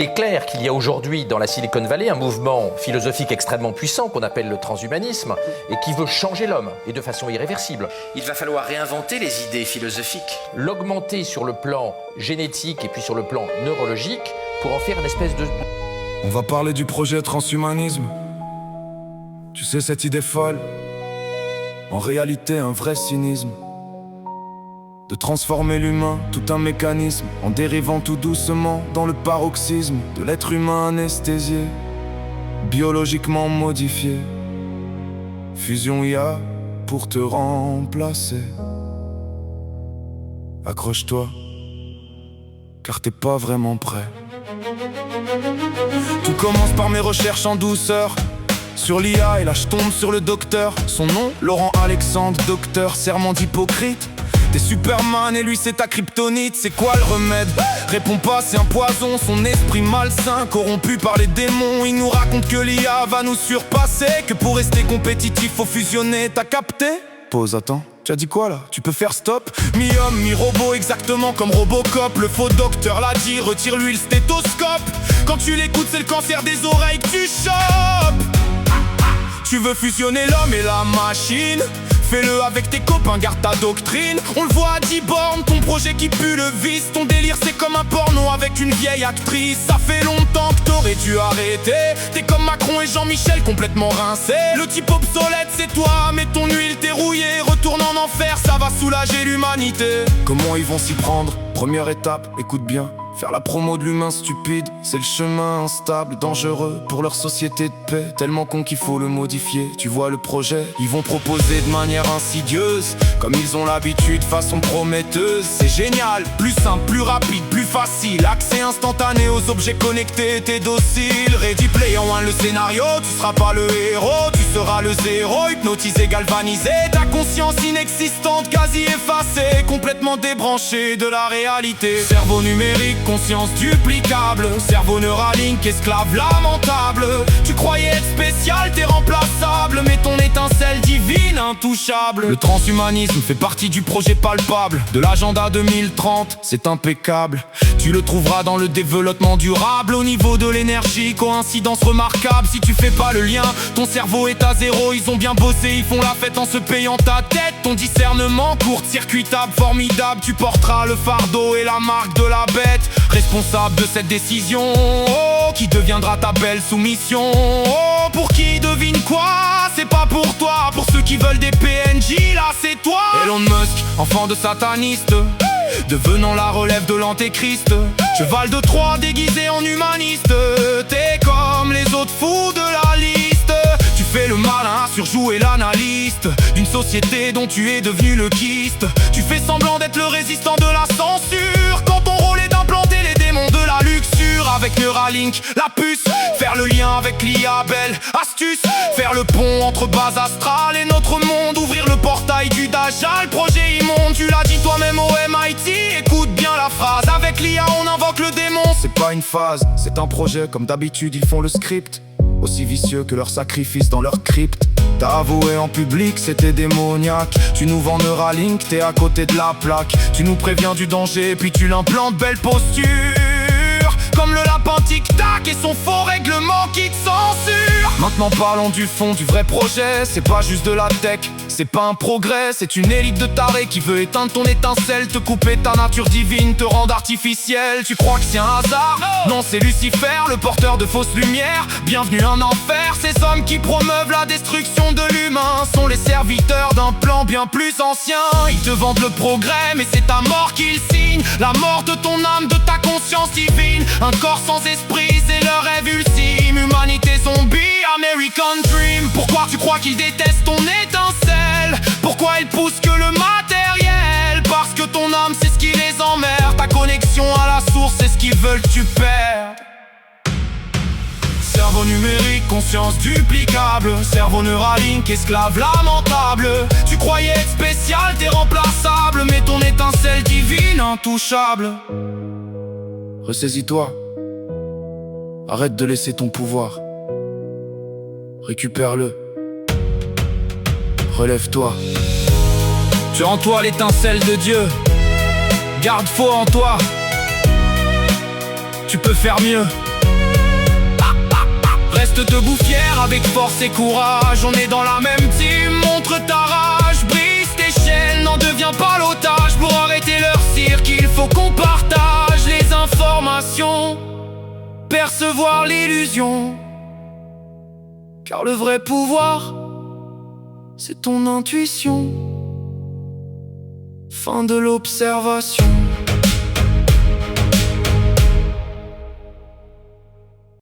Il est clair qu'il y a aujourd'hui dans la Silicon Valley un mouvement philosophique extrêmement puissant qu'on appelle le transhumanisme et qui veut changer l'homme et de façon irréversible. Il va falloir réinventer les idées philosophiques. L'augmenter sur le plan génétique et puis sur le plan neurologique pour en faire une espèce de... On va parler du projet transhumanisme. Tu sais, cette idée folle, en réalité un vrai cynisme, de transformer l'humain, tout un mécanisme, en dérivant tout doucement dans le paroxysme de l'être humain anesthésié, biologiquement modifié. Fusion IA pour te remplacer. Accroche-toi, car t'es pas vraiment prêt. Tout commence par mes recherches en douceur sur l'IA, et là je tombe sur le docteur. Son nom, Laurent Alexandre, docteur, serment d'Hippocrate. T'es Superman et lui c'est ta kryptonite. C'est quoi le remède? Réponds pas, c'est un poison. Son esprit malsain, corrompu par les démons. Il nous raconte que l'IA va nous surpasser, que pour rester compétitif faut fusionner. T'as capté? Pause, attends, tu as dit quoi là? Tu peux faire stop? Mi-homme, mi-robot, exactement comme Robocop. Le faux docteur l'a dit, retire-lui le stéthoscope. Quand tu l'écoutes c'est le cancer des oreilles que tu chopes. Tu veux fusionner l'homme et la machine? Fais-le avec tes copains, garde ta doctrine. On le voit à 10 bornes, ton projet qui pue le vice. Ton délire c'est comme un porno avec une vieille actrice. Ça fait longtemps que t'aurais dû arrêter. T'es comme Macron et Jean-Michel, complètement rincé. Le type obsolète c'est toi, mais ton huile t'est rouillée. Retourne en enfer, ça va soulager l'humanité. Comment ils vont s'y prendre? Première étape, écoute bien. Faire la promo de l'humain stupide, c'est le chemin instable, dangereux pour leur société de paix. Tellement con qu'il faut le modifier, tu vois le projet. Ils vont proposer de manière insidieuse, comme ils ont l'habitude, façon prometteuse. C'est génial, plus simple, plus rapide, plus facile. Accès instantané aux objets connectés, t'es docile. Ready Player One le scénario, tu seras pas le héros, tu seras le zéro. Hypnotisé, galvanisé, ta conscience inexistante, quasi effacée, complètement débranchée de la réalité. Cerveau numérique, conscience duplicable, cerveau Neuralink, esclave lamentable. Tu croyais être spécial, t'es remplaçable, mais ton étincelle divine intouchable. Le transhumanisme fait partie du projet palpable de l'agenda 2030, c'est impeccable. Tu le trouveras dans le développement durable. Au niveau de l'énergie, coïncidence remarquable. Si tu fais pas le lien, ton cerveau est à zéro. Ils ont bien bossé, ils font la fête en se payant ta tête. Ton discernement court-circuitable, formidable. Tu porteras le fardeau et la marque de la bête. Responsable de cette décision, oh, qui deviendra ta belle soumission. Oh, pour qui devine quoi? C'est pas pour toi, pour ceux qui veulent des PNJ, là c'est toi. Elon Musk, enfant de sataniste, devenant la relève de l'antéchrist. Cheval de Troie déguisé en humaniste. T'es comme les autres fous de la liste. Tu fais le malin, surjouer l'analyste d'une société dont tu es devenu le kyste. Tu fais semblant d'être le résistant de la censure, quand ton rôle est d'implanter les démons de la luxure. Avec Neuralink, la puce, faire le lien avec l'IA, belle astuce. Faire le pont entre base astrale et notre monde. Ouvrir le portail du Dajjal, projet immonde. Tu l'as dit toi-même au MIT, écoute bien la phrase. Avec l'IA on invoque le démon. C'est pas une phase, c'est un projet. Comme d'habitude ils font le script, aussi vicieux que leur sacrifice dans leur crypte. T'as avoué en public, c'était démoniaque. Tu nous vends Neuralink, t'es à côté de la plaque. Tu nous préviens du danger, puis tu l'implantes, belle posture. Comme le lapin tic-tac et son faux règlement qui te censure. Maintenant parlons du fond du vrai projet. C'est pas juste de la tech, c'est pas un progrès. C'est une élite de tarés qui veut éteindre ton étincelle, te couper ta nature divine, te rendre artificiel. Tu crois que c'est un hasard? Non, c'est Lucifer, le porteur de fausses lumières. Bienvenue en enfer. Ces hommes qui promeuvent la destruction de l'humain sont les serviteurs d'un plan bien plus ancien. Ils te vendent le progrès, mais c'est ta mort qu'ils signent. La mort de ton âme, de ta conscience divine. Un corps sans esprit, c'est leur rêve ultime. Humanité zombie, American Dream. Pourquoi tu crois qu'ils détestent ton étincelle? Pourquoi ils poussent que le matériel? Parce que ton âme c'est ce qui les emmerde. Ta connexion à la source c'est ce qu'ils veulent que tu perdes. Cerveau numérique, conscience duplicable. Cerveau Neuralink, esclave lamentable. Tu croyais être spécial, t'es remplaçable, mais ton étincelle divine intouchable. Ressaisis-toi. Arrête de laisser ton pouvoir. Récupère-le. Relève-toi. Tu as en toi l'étincelle de Dieu. Garde faux en toi. Tu peux faire mieux. Reste debout fier avec force et courage. On est dans la même team, montre ta rage. Brise tes chaînes, n'en deviens pas l'otage. Pour arrêter leur cirque, il faut qu'on partage les informations, percevoir l'illusion. Car le vrai pouvoir, c'est ton intuition. Fin de l'observation.